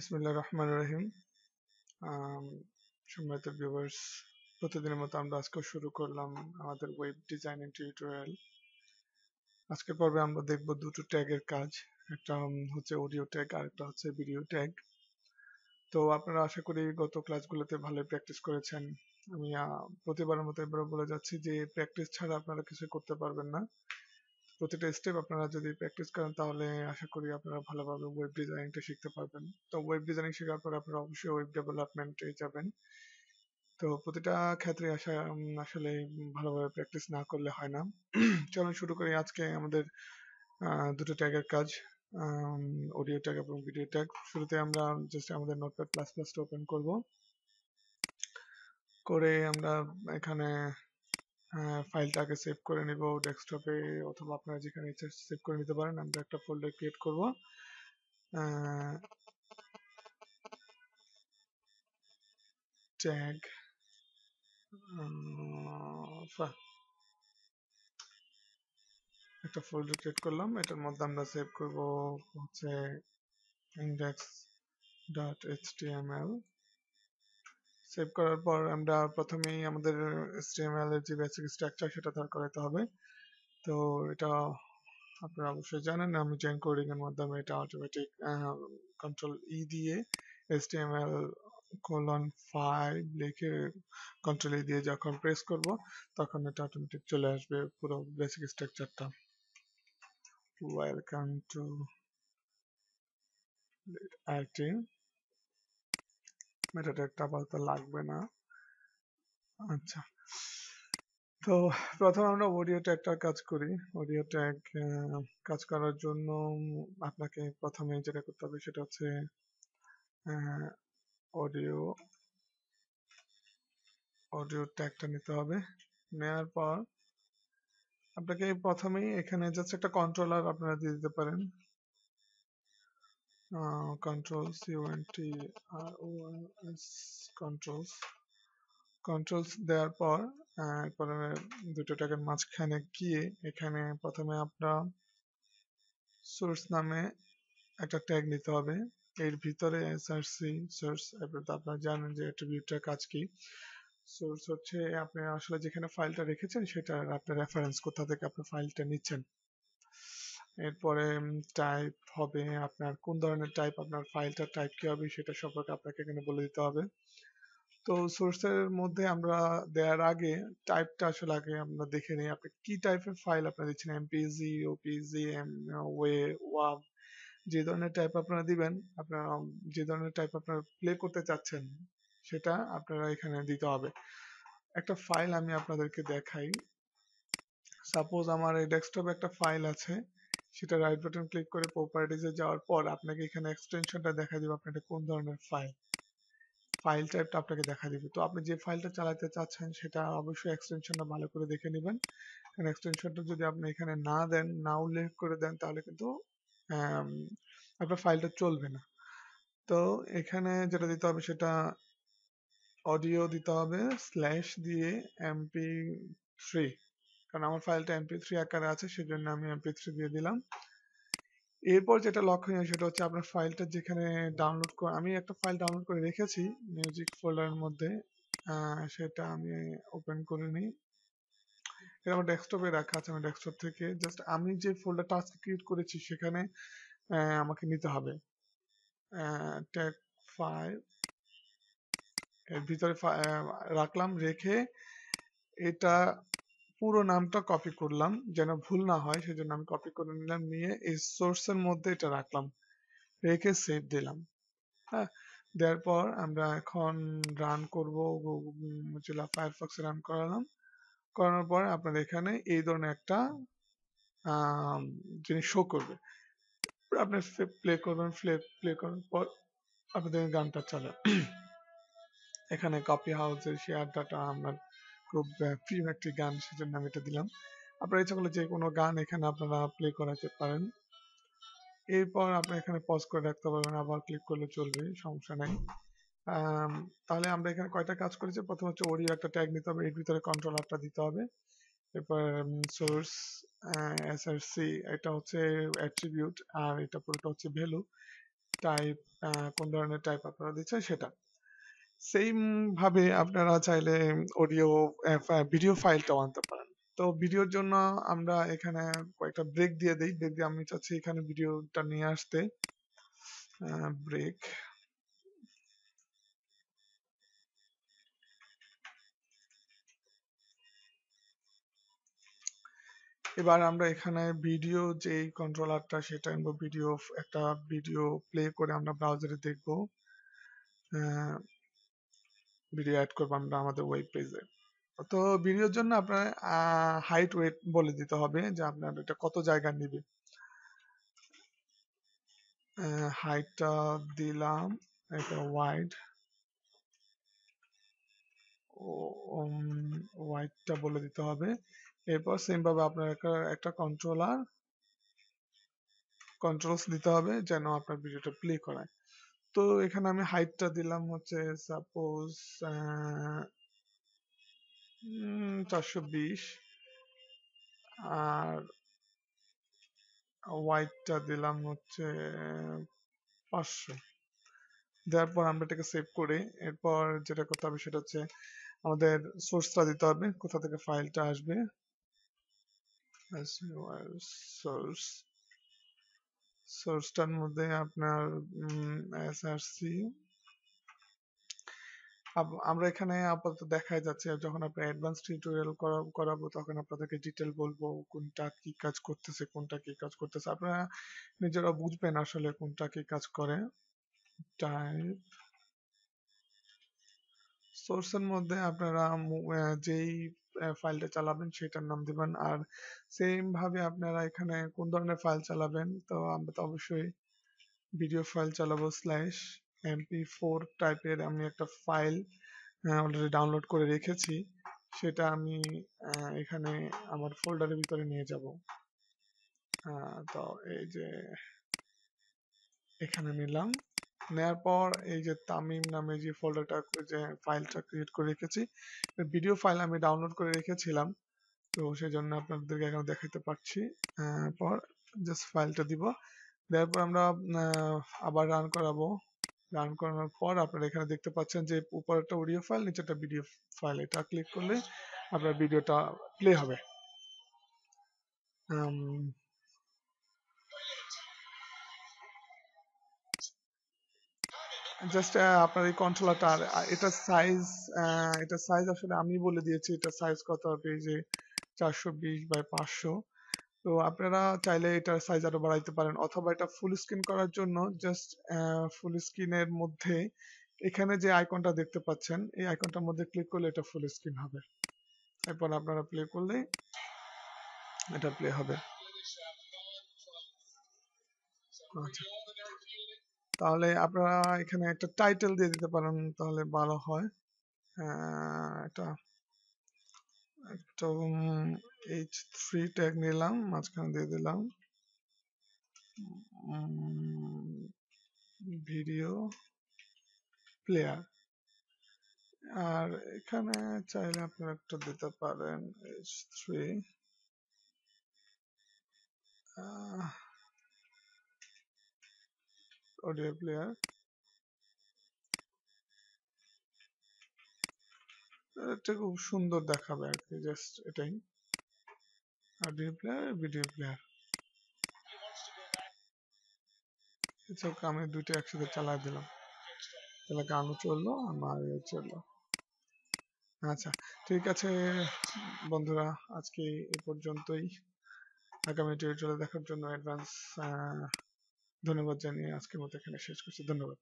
বিসমিল্লাহির রহমানির রহিম। আম, সম্মানিত ভিউয়ার্স, প্রতিদিনের মতো আমরা আজকেও শুরু করলাম আমাদের ওয়েব ডিজাইনিং টিউটোরিয়াল। আজকের পর্বে আমরা দেখব দুটো ট্যাগের কাজ। একটা হচ্ছে অডিও ট্যাগ আর একটা হচ্ছে ভিডিও ট্যাগ। তো আপনারা আশা করি গত ক্লাসগুলোতে ভালোই প্র্যাকটিস করেছেন। আমি প্রতিবারের মতো এবারও বলে যাচ্ছি যে প্র্যাকটিস ছাড়া আপনারা কিছু করতে পারবেন না। প্রতিটা স্টেপ আপনারা যদি প্র্যাকটিস করেন তাহলে আশা করি আপনারা ভালোভাবে ওয়েব ডিজাইনিংটা শিখতে পারবেন। তো ওয়েব ডিজাইনিং শেখার পর আপনারা অবশ্যই ওয়েব ডেভেলপমেন্টে যাবেন। তো প্রতিটা ক্ষেত্রে আসলে ভালোভাবে প্র্যাকটিস না করলে হয় না। চলুন শুরু করি আজকে আমাদের দুটো ট্যাগের কাজ, অডিও ট্যাগ এবং ভিডিও ট্যাগ। শুরুতে আমরা জাস্ট আমাদের নোটপ্যাড প্লাস প্লাসটা ওপেন করব, করে আমরা এখানে ফাইলটাকে সেভ করে নিব ডেস্কটপে, অথবা আপনারা যেখানে ইচ্ছা সেভ করে নিতে পারেন। আমরা একটা ফোল্ডার ক্রিয়েট করব, ট্যাগ একটা ফোল্ডার ক্রিয়েট করলাম। এটার মধ্যে আমরা সেভ করব হচ্ছে index.html। সেভ করার পর আমরা প্রথমেই আমাদের HTML এর যে বেসিক স্ট্রাকচার সেটা তৈরি করতে হবে। তো এটা আপনারা অবশ্যই জানেন, আমি জয়েন কোডিং এর মাধ্যমে এটা অটোমেটিক কন্ট্রোল ই দিয়ে HTML:5 লিখে কন্ট্রোল ই দিয়ে যখন প্রেস করব তখন এটা অটোমেটিক চলে আসবে পুরো বেসিক স্ট্রাকচারটা। Welcome to IT. মেটা ট্যাগটা আপাতত লাগবে না। আচ্ছা, তো প্রথমে আমরা অডিও ট্যাগটার কাজ করি। অডিও ট্যাগ কাজ করার জন্য আপনাকে প্রথমে যেটা করতে হবে সেটা হচ্ছে অডিও অডিও ট্যাগটা নিতে হবে। নেওয়ার পর আপনাকে প্রথমেই এখানে জাস্ট একটা কন্ট্রোলার আপনারা দিয়ে দিতে পারেন। কন্ট্রোলস কন্ট্রোলস দেওয়ার পর এরপরে দুটো ট্যাগের মাঝখানে গিয়ে এখানে প্রথমে আপনার সোর্স নামে একটা ট্যাগ নিতে হবে। এর ভিতরে এসআরসি সোর্স, আপনারা জানেন যে অ্যাট্রিবিউটটার কাজ কি। সোর্স হচ্ছে আপনি আসলে যেখানে ফাইলটা রেখেছেন সেটা আপনার রেফারেন্স, কোথা থেকে আপনি ফাইলটা নিচ্ছেন। এরপরে টাইপ হবে আপনার কোন ধরনের টাইপ, আপনার ফাইলটার টাইপ কি হবে সেটা সম্পর্কে আপনাকে এখানে বলে দিতে হবে। তো সোর্সের মধ্যে আমরা দেওয়ার আগে টাইপটা আসলে আগে আমরা দেখে নিই আপনি কি টাইপের ফাইল আপনারা দিচ্ছেন, এমপিজি, ওপিজি, ওয়াভ। যে ধরনের টাইপ আপনারা দিবেন, আপনারা যে ধরনের টাইপ আপনারা প্লে করতে চাচ্ছেন সেটা আপনারা এখানে দিতে হবে। একটা ফাইল আমি আপনাদেরকে দেখাই। সাপোজ আমার এই ডেস্কটপে একটা ফাইল আছে, সেটা রাইট বাটন ক্লিক করে প্রপার্টিজে যাওয়ার পর আপনাকে এখানে এক্সটেনশনটা দেখা দিবে আপনার কোন ধরনের ফাইল, ফাইল টাইপটা আপনাকে দেখা দিবে। তো আপনি যে ফাইলটা চালাতে চাচ্ছেন সেটা অবশ্যই এক্সটেনশনটা ভালো করে দেখে নেবেন, কারণ এক্সটেনশনটা যদি আপনি এখানে না দেন, না উল্লেখ করে দেন, তাহলে কিন্তু আপনার ফাইলটা চলবে না। তো এখানে যেটা দিতে হবে সেটা অডিও দিতে হবে স্ল্যাশ দিয়ে MP3, কারণ আমার ফাইলটা MP3 আকারে আছে সেজন্য আমি MP3 দিয়ে দিলাম। এরপর যেটা লক্ষণীয় সেটা হচ্ছে আপনার ফাইলটা যেখানে ডাউনলোড করে, আমি একটা ফাইল ডাউনলোড করে রেখেছি মিউজিক ফোল্ডারের মধ্যে, সেটা আমি ওপেন করে নিই। এটা আমার ডেস্কটপে রাখা আছে, আমি ডেস্কটপ থেকে জাস্ট আমি যে ফোল্ডারটা আজকে ক্রিয়েট করেছি সেখানে আমাকে নিতে হবে। ট্যাগ 5 এর ভিতরে রাখলাম, রেখে এটা পুরো নামটা কপি করলাম যেন ভুল না হয়, সেজন্য আমি কপি করে নিলাম, নিয়ে এই সোর্সের মধ্যে এটা রাখলাম, রেখে সেভ দিলাম। হ্যাঁ, দেওয়ার পর আমরা এখন রান করব, মোজিলা ফায়ারফক্স রান করালাম। করানোর পর আপনার এখানে এই ধরনের একটা জিনিস শো করবে। আপনি প্লে করবেন, প্লে করার পর আপনাদের গানটা চলে। এখানে কপি হাউসের শেয়ার ডাটা আমার খুব প্রিয় একটি গান, সেজন্য আমি এটা দিলাম। আপনারা ইচ্ছা করলে যে কোনো গান এখানে আপনারা প্লে করাতে পারেন। এরপর আপনি এখানে পজ করে রাখতে পারবেন, আবার ক্লিক করলে চলবে, সমস্যা নাই। তাহলে আমরা এখানে কয়টা কাজ করেছি। প্রথম হচ্ছে অডিও একটা ট্যাগ নিতে হবে, এর ভিতরে কন্ট্রোলারটা দিতে হবে। এরপর সোর্স, এসআরসি এটা হচ্ছে অ্যাট্রিবিউট, আর এটা পুরোটা হচ্ছে ভ্যালু। টাইপ, কোন ধরনের টাইপ আপনারা দিচ্ছেন সেটা। সেম ভাবে আপনারা চাইলে অডিও ভিডিও ফাইলটাও আনতে পারেন। তো ভিডিওর জন্য আমরা এখানে কয়েকটা ব্রেক দিয়ে দিই, ব্রেক দিয়ে আমি চাচ্ছি এখানে ভিডিওটা নিয়ে আসতে। ব্রেক, এবার আমরা এখানে ভিডিও যে কন্ট্রোলারটা সেটা আনবো, ভিডিও, একটা ভিডিও প্লে করে আমরা ব্রাউজারে দেখব, ভিডিও অ্যাড করবো আমরা আমাদের ওয়েব পেজে। তো ভিডিওর জন্য আপনার হাইট ওয়েট বলে দিতে হবে যে আপনার এটা কত জায়গা নিবে। হাইটটা দিলাম, এটা ওয়াইড, ওয়াইডটা বলে দিতে হবে। এরপর সেম ভাবে আপনার একটা কন্ট্রোলস দিতে হবে যেন আপনার ভিডিওটা প্লে করায়। তো এখানে আমি হাইটটা দিলাম হচ্ছে সাপোজ 420, আর ওয়াইডটা দিলাম হচ্ছে 500। দেওয়ার পর আমরা এটাকে সেভ করে এরপর যেটা করতে হবে সেটা হচ্ছে আমাদের সোর্সটা দিতে হবে, কোথা থেকে ফাইলটা আসবে। সোর্স, সোর্সটার মধ্যে আপনার এসআরসি, আমরা এখানে আপাতত দেখাই যাচ্ছে, যখন আপনি অ্যাডভান্স টিউটোরিয়াল করাবো তখন আপনাদেরকে ডিটেল বলবো কোনটা কি কাজ করতেছে, কোনটা কি কাজ করতেছে, আপনারা নিজেরা বুঝবেন আসলে কোনটা কি কাজ করে। টাইপ, সোর্সের মধ্যে আপনারা যেই ফাইলটা চালাবেন সেটার নাম দিবেন, আর সেম ভাবে আপনারা এখানে কোন ধরনের ফাইল চালাবেন, তো আমরা তো অবশ্যই ভিডিও ফাইল চালাবো, স্ল্যাশ MP4 টাইপের আমি একটা ফাইল অলরেডি ডাউনলোড করে রেখেছি, সেটা আমি এখানে আমার ফোল্ডারের ভিতরে নিয়ে যাব। তো এই যে এখানে নিলাম, নেওয়ার পর এই যে তামিম নামে যে ফোল্ডারটা, যে ফাইলটা ক্রিয়েট করে রেখেছি, ভিডিও ফাইল আমি ডাউনলোড করে রেখেছিলাম, তো সেই জন্য আপনাদেরকে এখন দেখাতে পারছি। পর জাস্ট ফাইলটা দিব, দেওয়ার পর আমরা আবার রান করাবো। রান করানোর পর আপনারা এখানে দেখতে পাচ্ছেন যে উপরে একটা অডিও ফাইল, নিচে একটা ভিডিও ফাইল, এটা ক্লিক করলে আপনার ভিডিওটা প্লে হবে। জাস্ট আপনার এই কন্ট্রোলারটা, এটা সাইজ, এটা সাইজ আসলে আমি বলে দিয়েছি, এটা সাইজ কত হবে, এই যে 420 বাই 500। তো আপনারা চাইলে এটার সাইজ আরো বাড়াইতে পারেন, অথবা এটা ফুল স্ক্রিন করার জন্য জাস্ট ফুল স্ক্রিনের মধ্যে এখানে যে আইকনটা দেখতে পাচ্ছেন এই আইকনটার মধ্যে ক্লিক করলে এটা ফুল স্ক্রিন হবে, এরপর আপনারা প্লে করলে এটা প্লে হবে। আচ্ছা, তাহলে আপনারা এখানে একটা টাইটেল দিয়ে দিতে পারেন, তাহলে ভালো হয়। এটা একটা H3 ট্যাগ নিলাম, মাঝখানে দিয়ে দিলাম ভিডিও প্লেয়ার, আর এখানে চাইলে আপনারা একটা দিতে পারেন H3 অডিও প্লেয়ার, এটা খুব সুন্দর দেখাবে আর কি, জাস্ট এটাই, অডিও প্লেয়ার, ভিডিও প্লেয়ার। আমি দুইটা একসাথে চালাই দিলাম, তাহলে গানও চললো আমার চললো। আচ্ছা, ঠিক আছে বন্ধুরা, আজকে এই পর্যন্তই। আগামী টিউটোরিয়াল দেখার জন্য অ্যাডভান্স ধন্যবাদ জানিয়ে আজকের মতো এখানে শেষ করছি। ধন্যবাদ।